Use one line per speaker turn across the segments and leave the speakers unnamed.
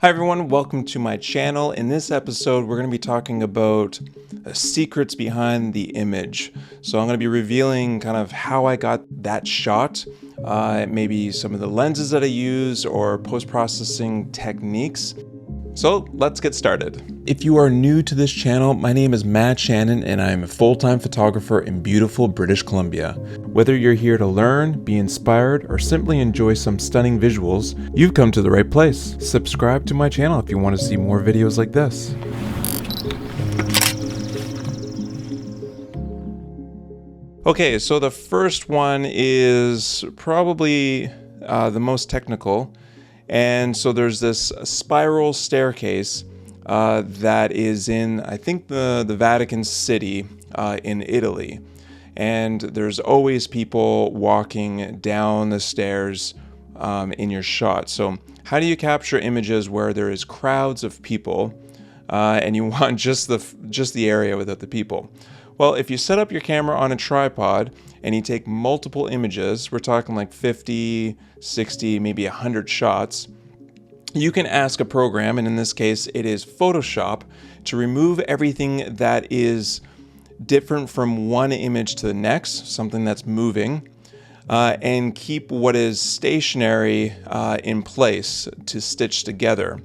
Hi everyone, welcome to my channel. In this episode, we're going to be talking about secrets behind the image. So I'm going to be revealing kind of how I got that shot, maybe some of the lenses that I use or post-processing techniques. So let's get started. If you are new to this channel, my name is Shannon and I'm a full-time photographer in beautiful British Columbia. Whether you're here to learn, be inspired, or simply enjoy some stunning visuals, you've come to the right place. Subscribe to my channel if you want to see more videos like this. Okay, so the first one is probably the most technical. And so there's this spiral staircase that is in, I think, the Vatican City in Italy. And there's always people walking down the stairs in your shot. So how do you capture images where there is crowds of people and you want just the area without the people? Well, if you set up your camera on a tripod and you take multiple images, we're talking like 50, 60, maybe 100 shots, you can ask a program, and in this case it is Photoshop, to remove everything that is different from one image to the next, something that's moving, and keep what is stationary in place to stitch together.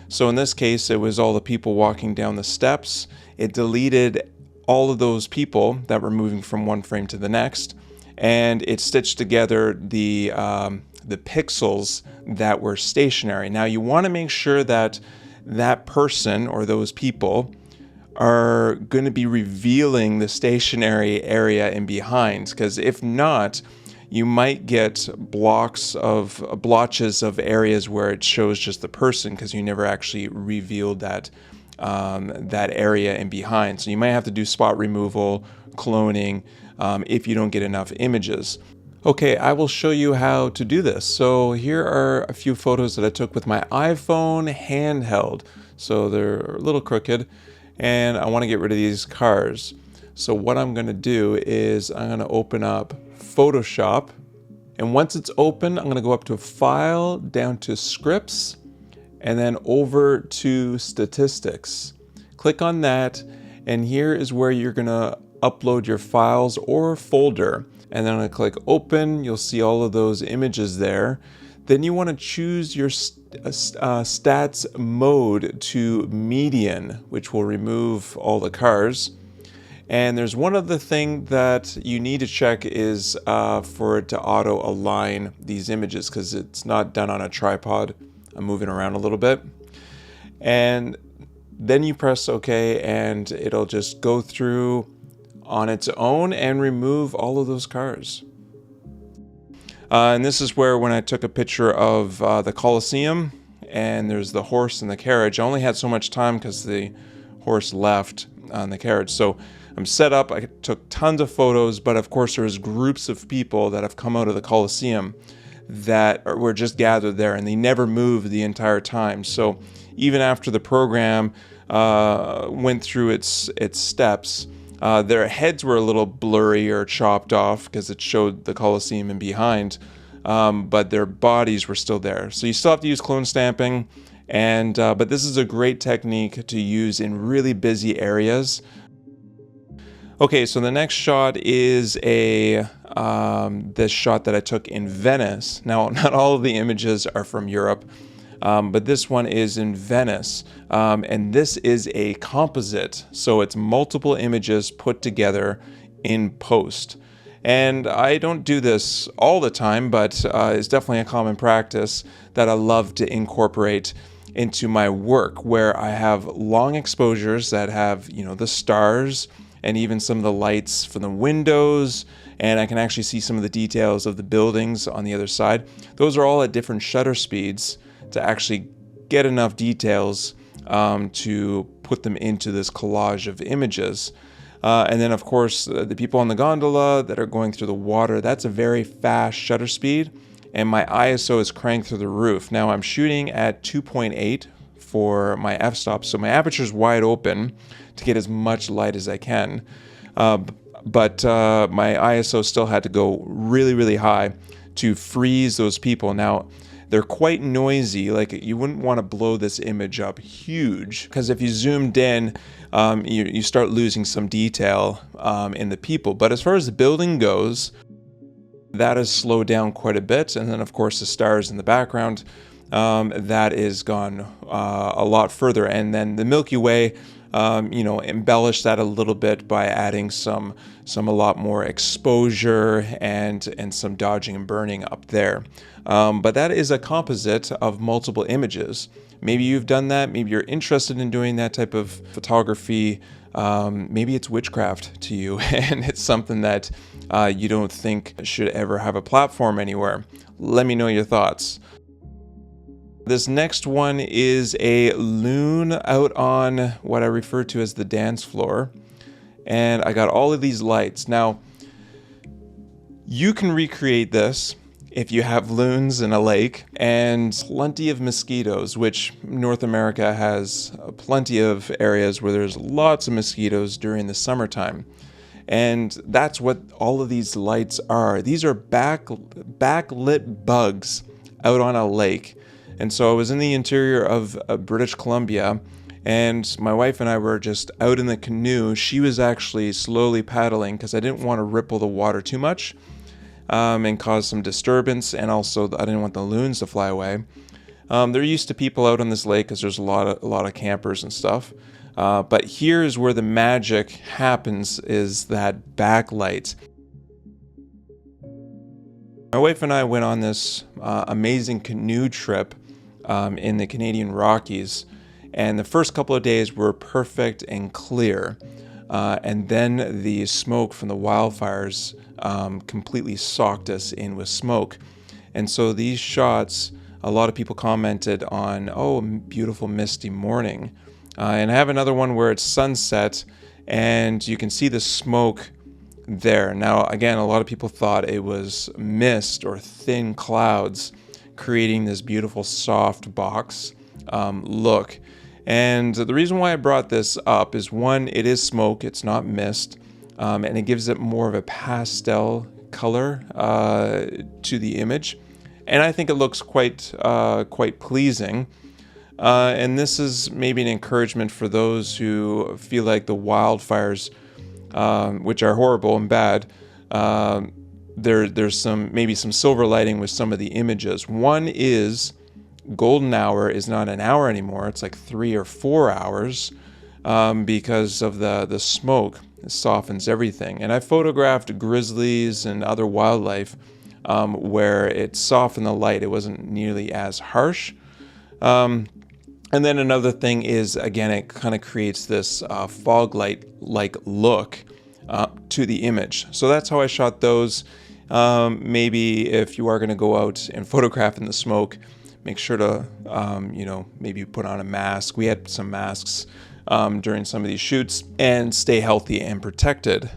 So in this case, it was all the people walking down the steps. It deleted all of those people that were moving from one frame to the next, and it stitched together the pixels that were stationary. Now you want to make sure that that person or those people are going to be revealing the stationary area in behind, because if not, you might get blotches of areas where it shows just the person because you never actually revealed that area in behind. So you might have to do spot removal, cloning, if you don't get enough images. Okay, I will show you how to do this. So here are a few photos that I took with my iPhone handheld. So they're a little crooked and I want to get rid of these cars. So what I'm going to do is I'm going to open up Photoshop, and once it's open, I'm going to go up to File, down to Scripts, and then over to Statistics. Click on that, and here is where you're going to upload your files or folder. And then I'm going to click Open. You'll see all of those images there. Then you want to choose your stats mode to median, which will remove all the cars. And there's one other thing that you need to check is for it to auto align these images, because it's not done on a tripod. I'm moving around a little bit. And then you press OK and it'll just go through on its own and remove all of those cars. And this is where, when I took a picture of the Colosseum and there's the horse and the carriage, I only had so much time because the horse left on the carriage. So I'm set up, I took tons of photos, but of course there's groups of people that have come out of the Colosseum that were just gathered there and they never moved the entire time. So even after the program went through its steps, their heads were a little blurry or chopped off because it showed the Colosseum in behind, but their bodies were still there. So you still have to use clone stamping, and but this is a great technique to use in really busy areas. Okay, so the next shot is this shot that I took in Venice. Now, not all of the images are from Europe, but this one is in Venice, and this is a composite, so it's multiple images put together in post. And I don't do this all the time, but it's definitely a common practice that I love to incorporate into my work, where I have long exposures that have, the stars and even some of the lights from the windows, and I can actually see some of the details of the buildings on the other side. Those are all at different shutter speeds to actually get enough details to put them into this collage of images. And then of course the people on the gondola that are going through the water, that's a very fast shutter speed, and my ISO is cranked through the roof. Now I'm shooting at 2.8 for my f-stop, so my aperture is wide open to get as much light as I can. But my ISO still had to go really, really high to freeze those people. Now, They're quite noisy. Like, you wouldn't want to blow this image up huge, because if you zoomed in, you start losing some detail in the people. But as far as the building goes, that has slowed down quite a bit. And then, of course, the stars in the background, that is gone a lot further. And then the Milky Way, embellish that a little bit by adding some a lot more exposure and some dodging and burning up there. But that is a composite of multiple images. Maybe you've done that. Maybe you're interested in doing that type of photography. Maybe it's witchcraft to you, and it's something that you don't think should ever have a platform anywhere. Let me know your thoughts. This next one is a loon out on what I refer to as the dance floor. And I got all of these lights. Now, you can recreate this if you have loons in a lake and plenty of mosquitoes, which North America has plenty of areas where there's lots of mosquitoes during the summertime. And that's what all of these lights are. These are backlit bugs out on a lake. And so I was in the interior of British Columbia, and my wife and I were just out in the canoe. She was actually slowly paddling because I didn't want to ripple the water too much and cause some disturbance, and also I didn't want the loons to fly away. They're used to people out on this lake because there's a lot of campers and stuff. But here's where the magic happens, is that backlight. My wife and I went on this amazing canoe trip in the Canadian Rockies, and the first couple of days were perfect and clear, and then the smoke from the wildfires completely socked us in with smoke. And so these shots, a lot of people commented on, oh, beautiful misty morning. And I have another one where it's sunset and you can see the smoke there. Now, again, a lot of people thought it was mist or thin clouds creating this beautiful soft box look. And the reason why I brought this up is, one, it is smoke, it's not mist, and it gives it more of a pastel color to the image. And I think it looks quite pleasing. And this is maybe an encouragement for those who feel like the wildfires, which are horrible and bad, there's maybe some silver lighting with some of the images. One is golden hour is not an hour anymore. It's like 3 or 4 hours because of the smoke. It softens everything. And I photographed grizzlies and other wildlife where it softened the light. It wasn't nearly as harsh. And then another thing is, again, it kind of creates this fog light-like look to the image. So that's how I shot those. Maybe if you are going to go out and photograph in the smoke, make sure to, maybe put on a mask. We had some masks during some of these shoots, and stay healthy and protected.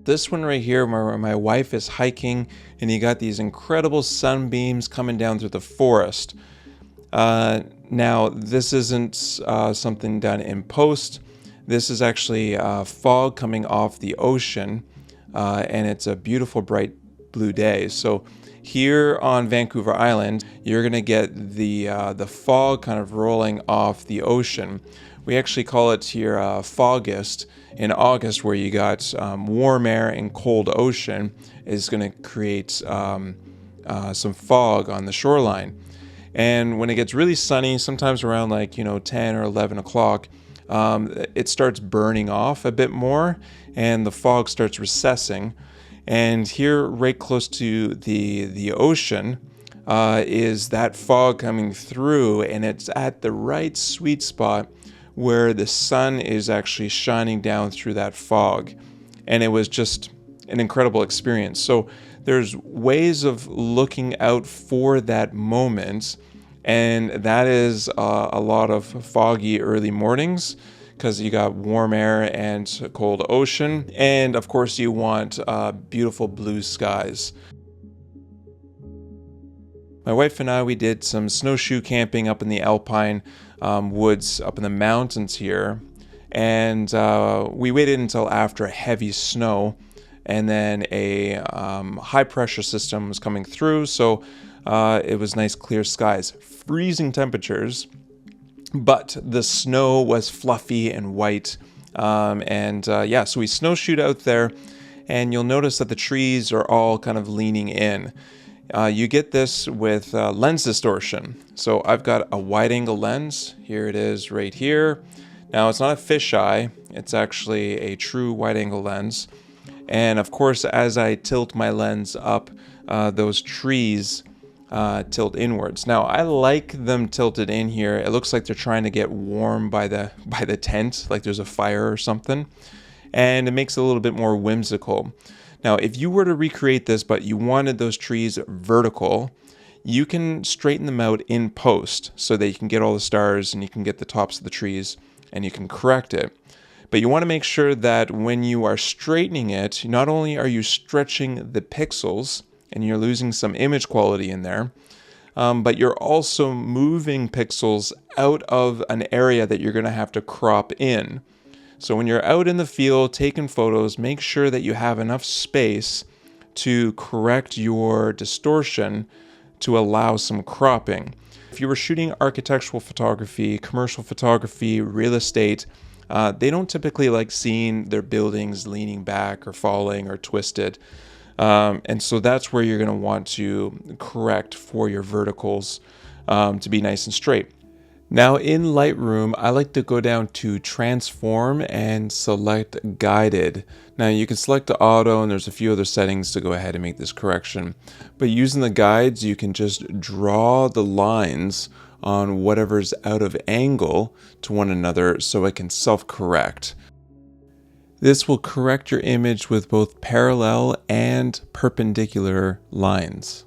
This one right here, where my wife is hiking, and you got these incredible sunbeams coming down through the forest. Now, this isn't something done in post. This is actually fog coming off the ocean, and it's a beautiful, bright blue day. So here on Vancouver Island, you're going to get the fog kind of rolling off the ocean. We actually call it here Fogust. In August, where you got warm air and cold ocean, is going to create some fog on the shoreline. And when it gets really sunny, sometimes around 10 or 11 o'clock, it starts burning off a bit more, and the fog starts recessing. And here, right close to the ocean, is that fog coming through, and it's at the right sweet spot where the sun is actually shining down through that fog. And it was just an incredible experience. So there's ways of looking out for that moment, and that is a lot of foggy early mornings, because you got warm air and cold ocean, and of course you want beautiful blue skies. My wife and I, we did some snowshoe camping up in the alpine woods up in the mountains here, and we waited until after heavy snow and then a high pressure system was coming through. So it was nice clear skies, freezing temperatures, but the snow was fluffy and white. Yeah, so we snowshoed out there, and you'll notice that the trees are all kind of leaning in. You get this with lens distortion. So I've got a wide angle lens. Here it is right here. Now it's not a fisheye, it's actually a true wide angle lens. And of course, as I tilt my lens up, those trees tilt inwards. Now I like them tilted in here. It looks like they're trying to get warm by the tent, like there's a fire or something. And it makes it a little bit more whimsical. Now, if you were to recreate this, but you wanted those trees vertical, you can straighten them out in post so that you can get all the stars and you can get the tops of the trees and you can correct it. But you want to make sure that when you are straightening it, not only are you stretching the pixels and you're losing some image quality in there, but you're also moving pixels out of an area that you're going to have to crop in. So when you're out in the field taking photos, make sure that you have enough space to correct your distortion to allow some cropping. If you were shooting architectural photography, commercial photography, real estate, they don't typically like seeing their buildings leaning back or falling or twisted. And so that's where you're going to want to correct for your verticals to be nice and straight. Now in Lightroom, I like to go down to transform and select guided. Now you can select the auto and there's a few other settings to go ahead and make this correction. But using the guides, you can just draw the lines on whatever's out of angle to one another so it can self-correct. This will correct your image with both parallel and perpendicular lines.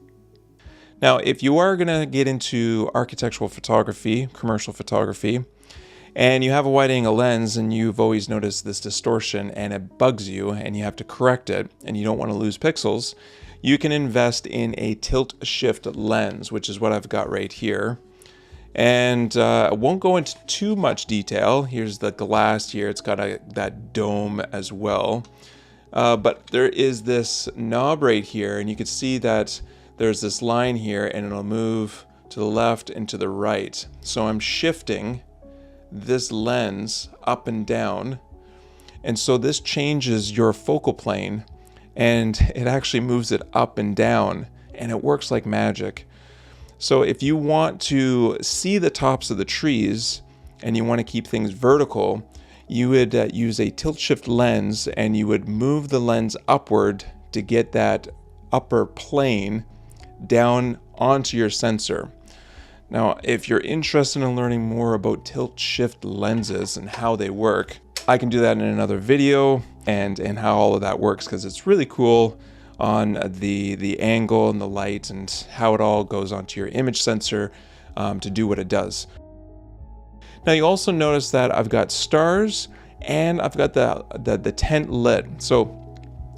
Now, if you are going to get into architectural photography, commercial photography, and you have a wide angle lens and you've always noticed this distortion and it bugs you and you have to correct it and you don't want to lose pixels, you can invest in a tilt shift lens, which is what I've got right here. And I won't go into too much detail. Here's the glass here. It's got that dome as well. But there is this knob right here, and you can see that there's this line here, and it'll move to the left and to the right. So I'm shifting this lens up and down. And so this changes your focal plane, and it actually moves it up and down, and it works like magic. So if you want to see the tops of the trees and you want to keep things vertical, you would use a tilt shift lens and you would move the lens upward to get that upper plane down onto your sensor. Now, if you're interested in learning more about tilt shift lenses and how they work, I can do that in another video and how all of that works, because it's really cool on the angle and the light and how it all goes onto your image sensor to do what it does. Now you also notice that I've got stars and I've got the tent lit. So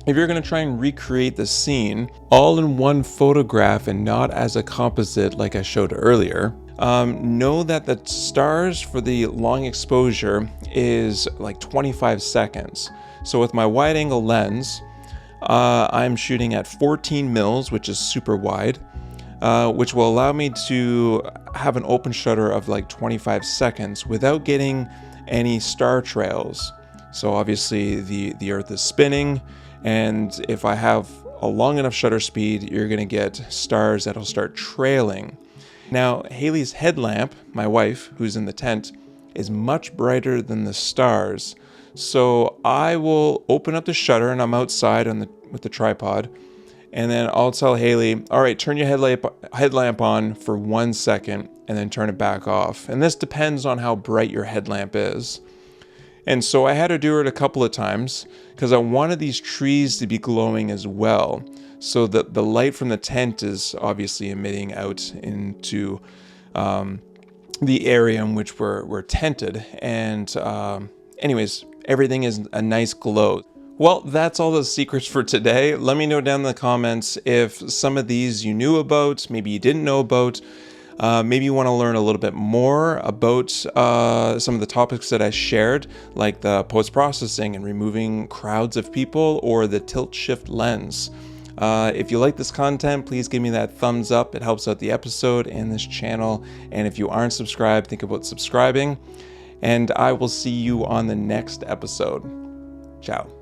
if you're going to try and recreate the scene all in one photograph and not as a composite like I showed earlier, know that the stars for the long exposure is like 25 seconds. So with my wide angle lens, I'm shooting at 14 mils, which is super wide, which will allow me to have an open shutter of like 25 seconds without getting any star trails. So obviously the Earth is spinning, and if I have a long enough shutter speed, you're going to get stars that'll start trailing. Now, Haley's headlamp, my wife, who's in the tent, is much brighter than the stars. So I will open up the shutter, and I'm outside with the tripod, and then I'll tell Haley, all right, turn your headlamp on for 1 second and then turn it back off. And this depends on how bright your headlamp is. And so I had to do it a couple of times because I wanted these trees to be glowing as well, so that the light from the tent is obviously emitting out into the area in which we're tented. And anyways, everything is a nice glow. Well, that's all the secrets for today. Let me know down in the comments if some of these you knew about, maybe you didn't know about. Maybe you want to learn a little bit more about some of the topics that I shared, like the post-processing and removing crowds of people, or the tilt-shift lens. If you like this content, please give me that thumbs up. It helps out the episode and this channel. And if you aren't subscribed, think about subscribing. And I will see you on the next episode. Ciao.